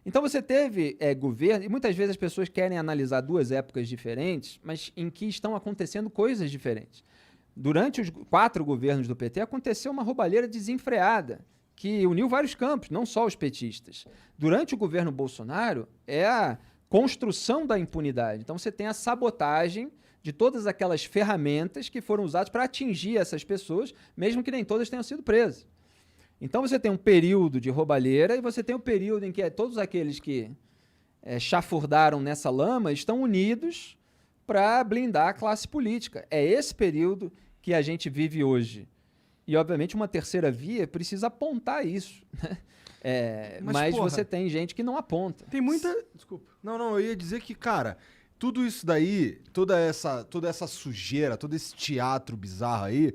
Então você teve governo, e muitas vezes as pessoas querem analisar duas épocas diferentes, mas em que estão acontecendo coisas diferentes. Durante os 4 governos do PT aconteceu uma roubalheira desenfreada, que uniu vários campos, não só os petistas. Durante o governo Bolsonaro, é a construção da impunidade. Então você tem a sabotagem de todas aquelas ferramentas que foram usadas para atingir essas pessoas, mesmo que nem todas tenham sido presas. Então você tem um período de roubalheira e você tem um período em que todos aqueles que chafurdaram nessa lama estão unidos para blindar a classe política. É esse período que a gente vive hoje. E, obviamente, uma terceira via precisa apontar isso. Mas porra, você tem gente que não aponta. Tem muita... Desculpa. Não, eu ia dizer que, cara, tudo isso daí, toda essa sujeira, todo esse teatro bizarro aí,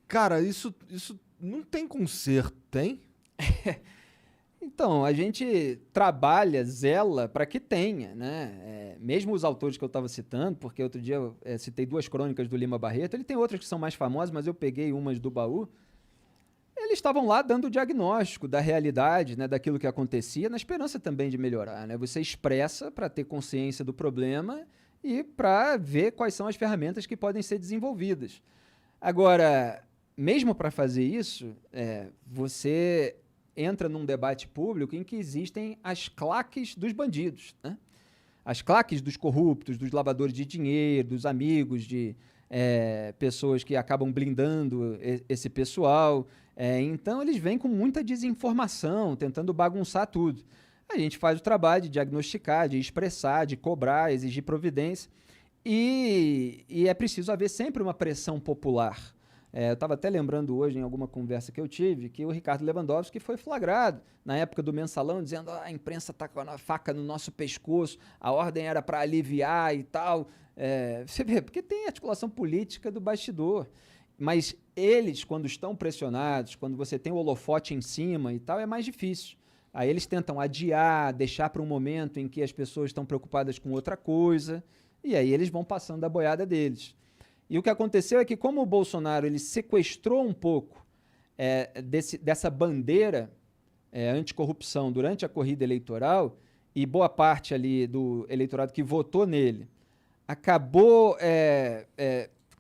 cara, isso não tem conserto, tem? Então, a gente trabalha, zela para que tenha, né? Mesmo os autores que eu estava citando, porque outro dia eu citei 2 crônicas do Lima Barreto, ele tem outras que são mais famosas, mas eu peguei umas do baú. Eles estavam lá dando o diagnóstico da realidade, né, daquilo que acontecia, na esperança também de melhorar, né? Você expressa para ter consciência do problema e para ver quais são as ferramentas que podem ser desenvolvidas. Agora, mesmo para fazer isso, você entra num debate público em que existem as claques dos bandidos, né? As claques dos corruptos, dos lavadores de dinheiro, dos amigos de pessoas que acabam blindando esse pessoal. Então, eles vêm com muita desinformação, tentando bagunçar tudo. A gente faz o trabalho de diagnosticar, de expressar, de cobrar, exigir providência. E é preciso haver sempre uma pressão popular. Eu estava até lembrando hoje, em alguma conversa que eu tive, que o Ricardo Lewandowski foi flagrado na época do Mensalão, dizendo a imprensa está com a faca no nosso pescoço, a ordem era para aliviar e tal. Você vê, porque tem articulação política do bastidor. Mas eles, quando estão pressionados, quando você tem o holofote em cima e tal, é mais difícil. Aí eles tentam adiar, deixar para um momento em que as pessoas estão preocupadas com outra coisa, e aí eles vão passando a boiada deles. E o que aconteceu é que, como o Bolsonaro ele sequestrou um pouco dessa bandeira anticorrupção durante a corrida eleitoral, e boa parte ali do eleitorado que votou nele acabou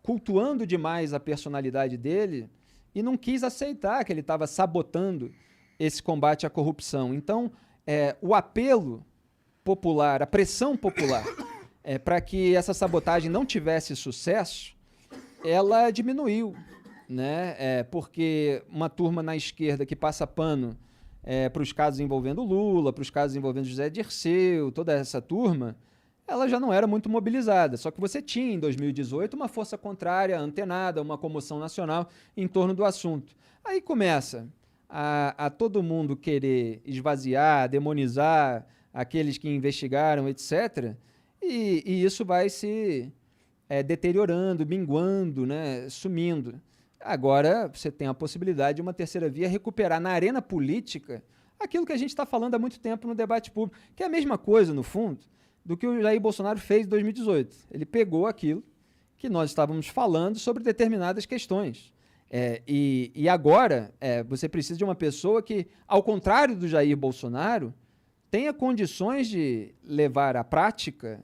cultuando demais a personalidade dele e não quis aceitar que ele estava sabotando esse combate à corrupção. Então, o apelo popular, a pressão popular, para que essa sabotagem não tivesse sucesso, ela diminuiu, né? Porque uma turma na esquerda que passa pano para os casos envolvendo Lula, para os casos envolvendo José Dirceu, toda essa turma, ela já não era muito mobilizada. Só que você tinha, em 2018, uma força contrária, antenada, uma comoção nacional em torno do assunto. Aí começa a todo mundo querer esvaziar, demonizar aqueles que investigaram, etc., e isso vai se deteriorando, minguando, né, sumindo. Agora você tem a possibilidade de uma terceira via recuperar na arena política aquilo que a gente está falando há muito tempo no debate público, que é a mesma coisa, no fundo, do que o Jair Bolsonaro fez em 2018. Ele pegou aquilo que nós estávamos falando sobre determinadas questões. E agora você precisa de uma pessoa que, ao contrário do Jair Bolsonaro, tenha condições de levar à prática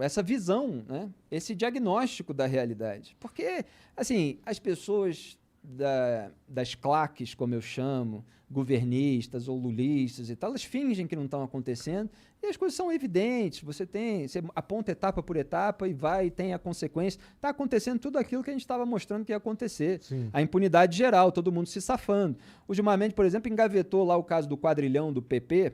essa visão, né? Esse diagnóstico da realidade. Porque, assim, as pessoas das claques, como eu chamo, governistas ou lulistas e tal, elas fingem que não estão acontecendo e as coisas são evidentes. Você aponta etapa por etapa e vai e tem a consequência. Está acontecendo tudo aquilo que a gente estava mostrando que ia acontecer. Sim. A impunidade geral, todo mundo se safando. O Gilmar Mendes, por exemplo, engavetou lá o caso do quadrilhão do PP,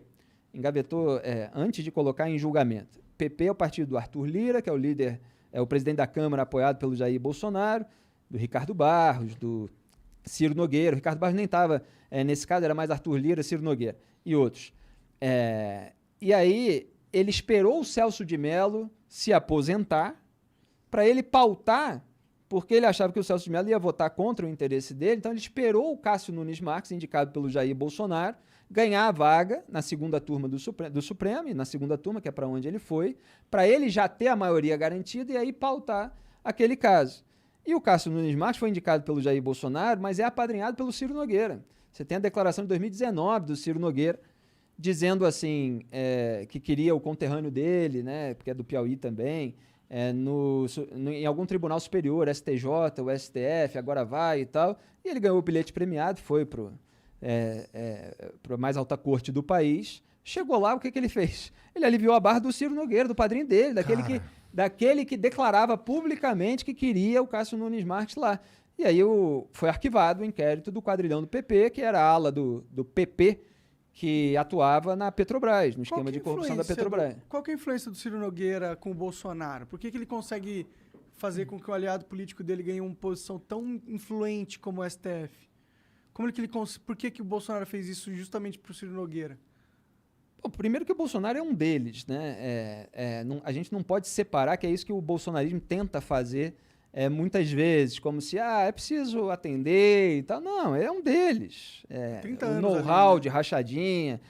engavetou antes de colocar em julgamento. PP é o partido do Arthur Lira, que é o líder, o presidente da Câmara, apoiado pelo Jair Bolsonaro, do Ricardo Barros, do Ciro Nogueira. O Ricardo Barros nem estava nesse caso, era mais Arthur Lira, Ciro Nogueira e outros. E aí ele esperou o Celso de Mello se aposentar para ele pautar, porque ele achava que o Celso de Mello ia votar contra o interesse dele, então ele esperou o Cássio Nunes Marques, indicado pelo Jair Bolsonaro, ganhar a vaga na segunda turma do Supremo, e na segunda turma, que é para onde ele foi, para ele já ter a maioria garantida e aí pautar aquele caso. E o Cássio Nunes Marques foi indicado pelo Jair Bolsonaro, mas é apadrinhado pelo Ciro Nogueira. Você tem a declaração de 2019 do Ciro Nogueira, dizendo assim que queria o conterrâneo dele, né, porque é do Piauí também, em algum tribunal superior, STJ, o STF, agora vai e tal, e ele ganhou o bilhete premiado, foi para a mais alta corte do país. Chegou lá, o que ele fez? Ele aliviou a barra do Ciro Nogueira, do padrinho dele, daquele que declarava publicamente que queria o Cássio Nunes Marques lá. E aí foi arquivado o inquérito do quadrilhão do PP, que era a ala do PP, que atuava na Petrobras, no esquema de corrupção da Petrobras. Qual que é a influência do Ciro Nogueira com o Bolsonaro? Por que ele consegue fazer com que o aliado político dele ganhe uma posição tão influente como o STF? Por que o Bolsonaro fez isso justamente para o Ciro Nogueira? Bom, primeiro que o Bolsonaro é um deles, né? A gente não pode separar, que é isso que o bolsonarismo tenta fazer muitas vezes, como se é preciso atender e tal. Não, é um deles. 30 o anos know-how ali, né? de rachadinha,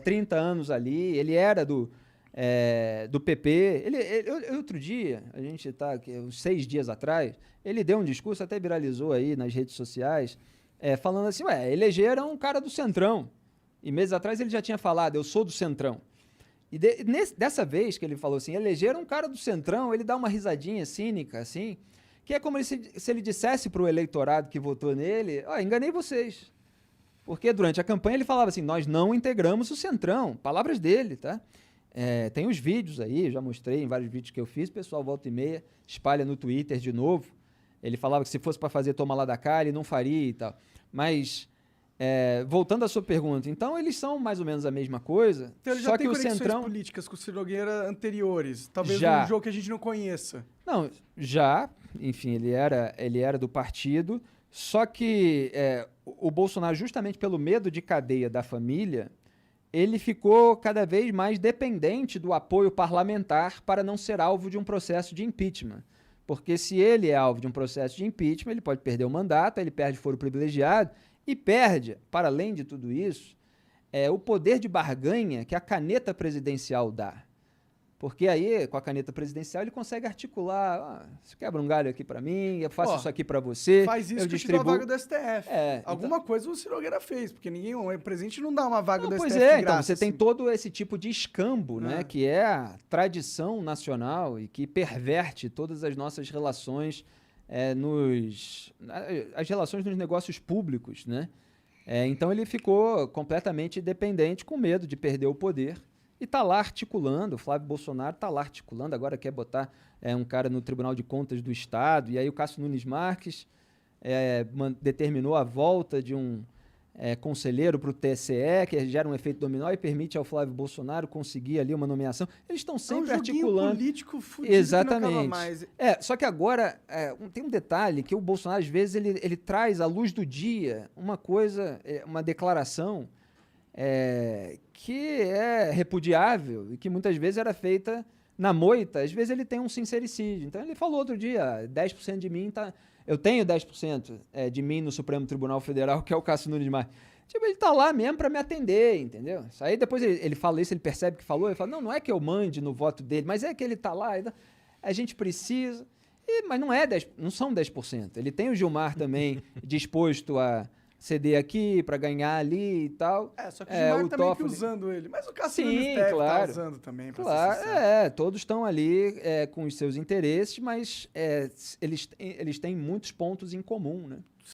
30 anos ali. Ele era do PP. Outro dia, a gente está uns 6 dias atrás, ele deu um discurso, até viralizou aí nas redes sociais, falando assim, elegeram um cara do Centrão. E meses atrás ele já tinha falado, eu sou do Centrão. E dessa vez que ele falou assim, elegeram um cara do Centrão, ele dá uma risadinha cínica, assim, que é como se ele dissesse para o eleitorado que votou nele, enganei vocês. Porque durante a campanha ele falava assim, nós não integramos o Centrão. Palavras dele, tá? Tem os vídeos aí, já mostrei em vários vídeos que eu fiz, o pessoal volta e meia, espalha no Twitter de novo. Ele falava que se fosse para fazer toma lá da cá, ele não faria e tal. Mas... voltando à sua pergunta, então eles são mais ou menos a mesma coisa, então ele só já que tem o conexões Centrão... políticas com o Ciro Nogueira anteriores, talvez Já. um jogo que a gente não conheça. Não, já, enfim, ele era do partido, só que o Bolsonaro, justamente pelo medo de cadeia da família, ele ficou cada vez mais dependente do apoio parlamentar para não ser alvo de um processo de impeachment. Porque se ele é alvo de um processo de impeachment, ele pode perder o mandato, ele perde foro privilegiado, e perde, para além de tudo isso, o poder de barganha que a caneta presidencial dá. Porque aí, com a caneta presidencial, ele consegue articular, você quebra um galho aqui para mim, eu faço isso aqui para você, faz isso eu que distribuo... te dá a vaga do STF. Alguma então... coisa o Ciro Nogueira fez, porque o presidente não dá uma vaga do pois STF de então graça, você tem assim. todo esse tipo de escambo, né, que é a tradição nacional e que perverte todas as nossas relações as relações nos negócios públicos, né? Então ele ficou completamente dependente, com medo de perder o poder, e está lá articulando, o Flávio Bolsonaro está lá articulando, agora quer botar um cara no Tribunal de Contas do Estado, e aí o Cássio Nunes Marques determinou a volta de um conselheiro para o TSE, que gera um efeito dominó e permite ao Flávio Bolsonaro conseguir ali uma nomeação. Eles estão sempre articulando. Político fudido. Exatamente. Que não acaba mais. Só que agora tem um detalhe que o Bolsonaro, às vezes, ele traz à luz do dia uma coisa, uma declaração que é repudiável e que muitas vezes era feita na moita. Às vezes ele tem um sincericídio. Então ele falou outro dia, 10% de mim tá... Eu tenho 10% de mim no Supremo Tribunal Federal, que é o Cássio Nunes Marques. Tipo, ele tá lá mesmo para me atender, entendeu? Isso aí depois ele fala isso, ele percebe que falou, ele fala, não é que eu mande no voto dele, mas é que ele tá lá, a gente precisa... mas não são 10%. Ele tem o Gilmar também disposto a ceder aqui para ganhar ali e tal. Só que o Gilmar tá meio que Toffoli... usando ele. Mas o Cássio Nunes deve tá usando também, pra ser sincero. Todos estão ali com os seus interesses, mas eles têm muitos pontos em comum, né?